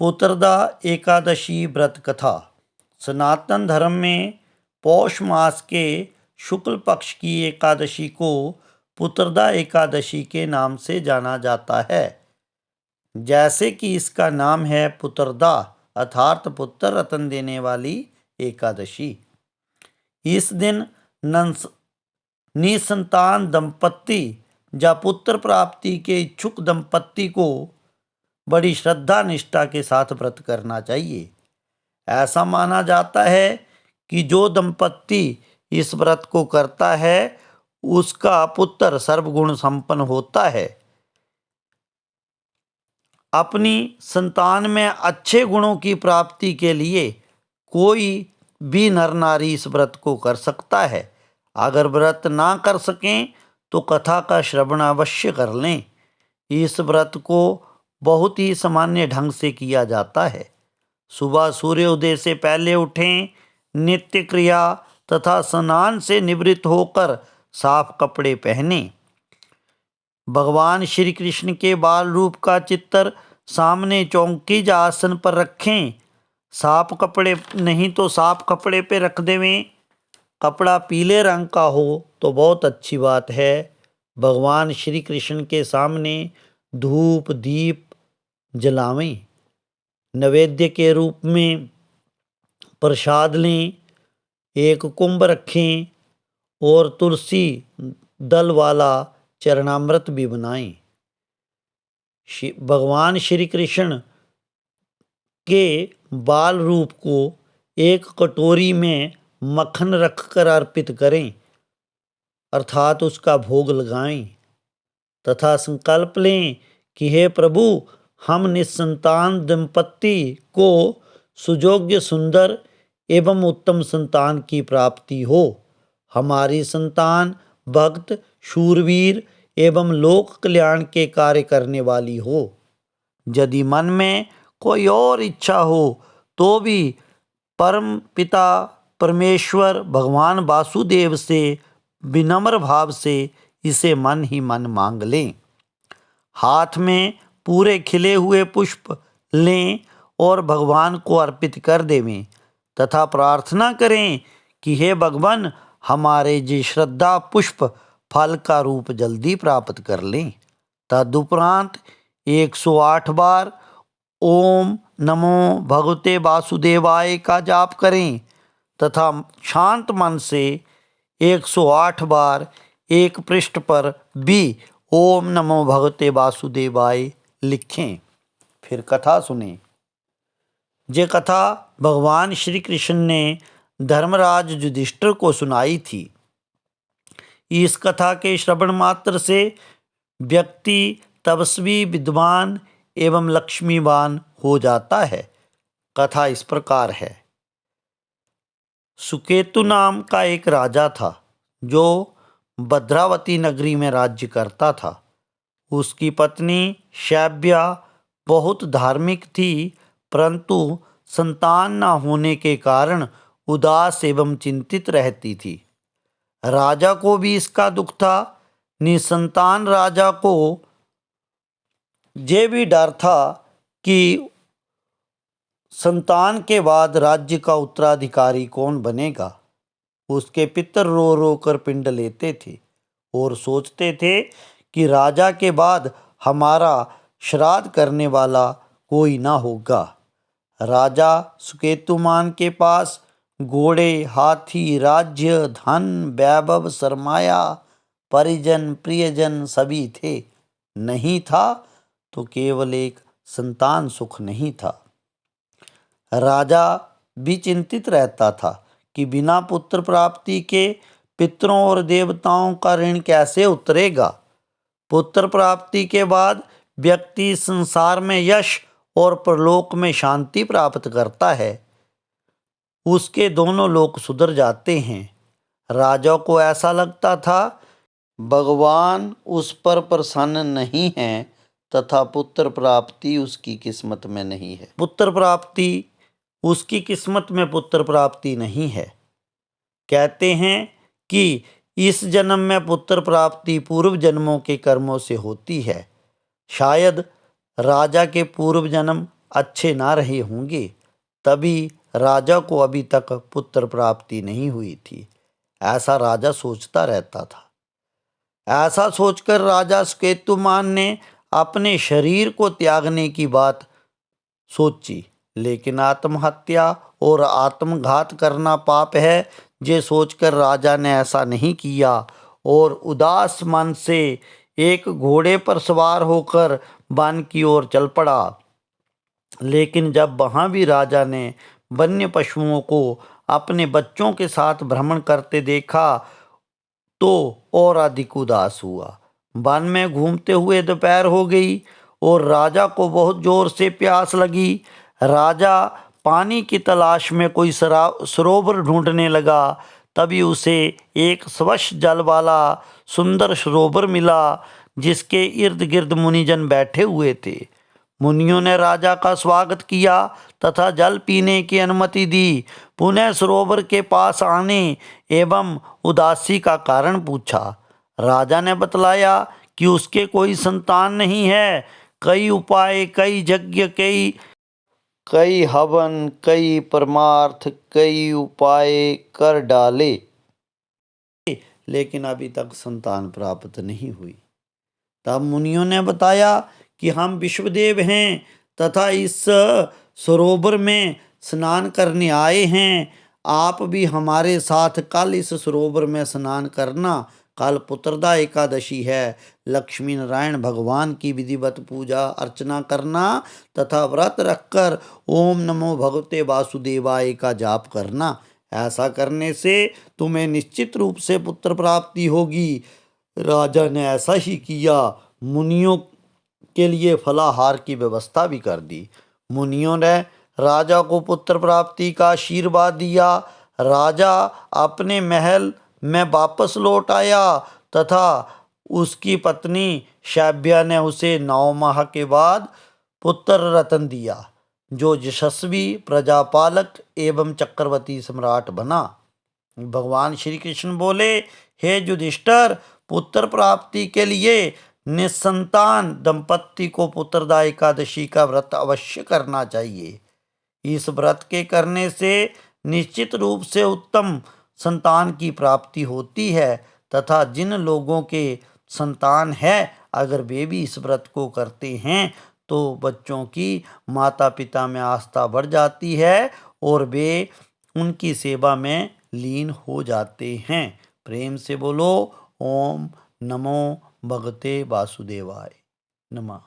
पुत्रदा एकादशी व्रत कथा। सनातन धर्म में पौष मास के शुक्ल पक्ष की एकादशी को पुत्रदा एकादशी के नाम से जाना जाता है। जैसे कि इसका नाम है पुत्रदा अर्थात पुत्र रत्न देने वाली एकादशी। इस दिन निसंतान दंपत्ति या पुत्र प्राप्ति के इच्छुक दंपत्ति को बड़ी श्रद्धा निष्ठा के साथ व्रत करना चाहिए। ऐसा माना जाता है कि जो दंपत्ति इस व्रत को करता है उसका पुत्र सर्वगुण संपन्न होता है। अपनी संतान में अच्छे गुणों की प्राप्ति के लिए कोई भी नर नारी इस व्रत को कर सकता है। अगर व्रत ना कर सकें तो कथा का श्रवण अवश्य कर लें। इस व्रत को बहुत ही सामान्य ढंग से किया जाता है। सुबह सूर्योदय से पहले उठें, नित्य क्रिया तथा स्नान से निवृत्त होकर साफ कपड़े पहनें। भगवान श्री कृष्ण के बाल रूप का चित्र सामने चौकी या आसन पर रखें। साफ कपड़े नहीं तो साफ कपड़े पे रख देवें। कपड़ा पीले रंग का हो तो बहुत अच्छी बात है। भगवान श्री कृष्ण के सामने धूप दीप जलावें। नैवेद्य के रूप में प्रसाद लें। एक कुंभ रखें और तुलसी दल वाला चरणामृत भी बनाएं। भगवान श्री कृष्ण के बाल रूप को एक कटोरी में मक्खन रखकर अर्पित करें अर्थात उसका भोग लगाएं तथा संकल्प लें कि हे प्रभु, हम निसंतान दंपत्ति को सुयोग्य सुंदर एवं उत्तम संतान की प्राप्ति हो। हमारी संतान भक्त शूरवीर एवं लोक कल्याण के कार्य करने वाली हो। यदि मन में कोई और इच्छा हो तो भी परम पिता परमेश्वर भगवान वासुदेव से विनम्र भाव से इसे मन ही मन मांग लें। हाथ में पूरे खिले हुए पुष्प लें और भगवान को अर्पित कर देवें तथा प्रार्थना करें कि हे भगवान, हमारे ये श्रद्धा पुष्प फल का रूप जल्दी प्राप्त कर लें। तदुपरांत 108 बार ओम नमो भगवते वासुदेवाय का जाप करें तथा शांत मन से 108 बार एक पृष्ठ पर भी ओम नमो भगवते वासुदेवाय लिखें। फिर कथा सुने। ये कथा भगवान श्री कृष्ण ने धर्मराज युधिष्ठिर को सुनाई थी। इस कथा के श्रवण मात्र से व्यक्ति तपस्वी विद्वान एवं लक्ष्मीवान हो जाता है। कथा इस प्रकार है। सुकेतु नाम का एक राजा था जो भद्रावती नगरी में राज्य करता था। उसकी पत्नी शैब्या बहुत धार्मिक थी, परंतु संतान न होने के कारण उदास एवं चिंतित रहती थी। राजा को भी इसका दुख था। निसंतान राजा को ये भी डर था कि संतान के बाद राज्य का उत्तराधिकारी कौन बनेगा। उसके पितर रो रो कर पिंड लेते थे और सोचते थे कि राजा के बाद हमारा श्राद्ध करने वाला कोई ना होगा। राजा सुकेतुमान के पास घोड़े हाथी राज्य धन वैभव सरमाया परिजन प्रियजन सभी थे। नहीं था तो केवल एक संतान सुख नहीं था। राजा भी चिंतित रहता था कि बिना पुत्र प्राप्ति के पितरों और देवताओं का ऋण कैसे उतरेगा। पुत्र प्राप्ति के बाद व्यक्ति संसार में यश और परलोक में शांति प्राप्त करता है। उसके दोनों लोक सुधर जाते हैं। राजा को ऐसा लगता था भगवान उस पर प्रसन्न नहीं है तथा पुत्र प्राप्ति उसकी किस्मत में नहीं है। उसकी किस्मत में पुत्र प्राप्ति नहीं है। कहते हैं कि इस जन्म में पुत्र प्राप्ति पूर्व जन्मों के कर्मों से होती है। शायद राजा के पूर्व जन्म अच्छे ना रहे होंगे, तभी राजा को अभी तक पुत्र प्राप्ति नहीं हुई थी। ऐसा राजा सोचता रहता था। ऐसा सोचकर राजा सुकेतुमान ने अपने शरीर को त्यागने की बात सोची, लेकिन आत्महत्या और आत्मघात करना पाप है, ये सोचकर राजा ने ऐसा नहीं किया और उदास मन से एक घोड़े पर सवार होकर वन की ओर चल पड़ा। लेकिन जब वहाँ भी राजा ने वन्य पशुओं को अपने बच्चों के साथ भ्रमण करते देखा तो और अधिक उदास हुआ। वन में घूमते हुए दोपहर हो गई और राजा को बहुत जोर से प्यास लगी। राजा पानी की तलाश में कोई सरोवर ढूंढने लगा। तभी उसे एक स्वच्छ जल वाला सुंदर सरोवर मिला, जिसके इर्द गिर्द मुनिजन बैठे हुए थे। मुनियों ने राजा का स्वागत किया तथा जल पीने की अनुमति दी। पुनः सरोवर के पास आने एवं उदासी का कारण पूछा। राजा ने बतलाया कि उसके कोई संतान नहीं है। कई उपाय, कई यज्ञ, कई हवन, कई परमार्थ, कई उपाय कर डाले, लेकिन अभी तक संतान प्राप्त नहीं हुई। तब मुनियों ने बताया कि हम विश्वदेव हैं तथा इस सरोवर में स्नान करने आए हैं। आप भी हमारे साथ कल इस सरोवर में स्नान करना। कल पुत्रदा एकादशी है। लक्ष्मी नारायण भगवान की विधिवत पूजा अर्चना करना तथा व्रत रखकर ओम नमो भगवते वासुदेवाय का जाप करना। ऐसा करने से तुम्हें निश्चित रूप से पुत्र प्राप्ति होगी। राजा ने ऐसा ही किया। मुनियों के लिए फलाहार की व्यवस्था भी कर दी। मुनियों ने राजा को पुत्र प्राप्ति का आशीर्वाद दिया। राजा अपने महल में वापस लौट आया तथा उसकी पत्नी शैब्या ने उसे 9 माह के बाद पुत्र रत्न दिया, जो यशस्वी प्रजापालक एवं चक्रवर्ती सम्राट बना। भगवान श्री कृष्ण बोले, हे युधिष्ठिर, पुत्र प्राप्ति के लिए निसंतान दंपत्ति को पुत्रदा एकादशी का व्रत अवश्य करना चाहिए। इस व्रत के करने से निश्चित रूप से उत्तम संतान की प्राप्ति होती है तथा जिन लोगों के संतान है, अगर वे भी इस व्रत को करते हैं तो बच्चों की माता पिता में आस्था बढ़ जाती है और वे उनकी सेवा में लीन हो जाते हैं। प्रेम से बोलो ओम नमो भगवते वासुदेवाय नमः।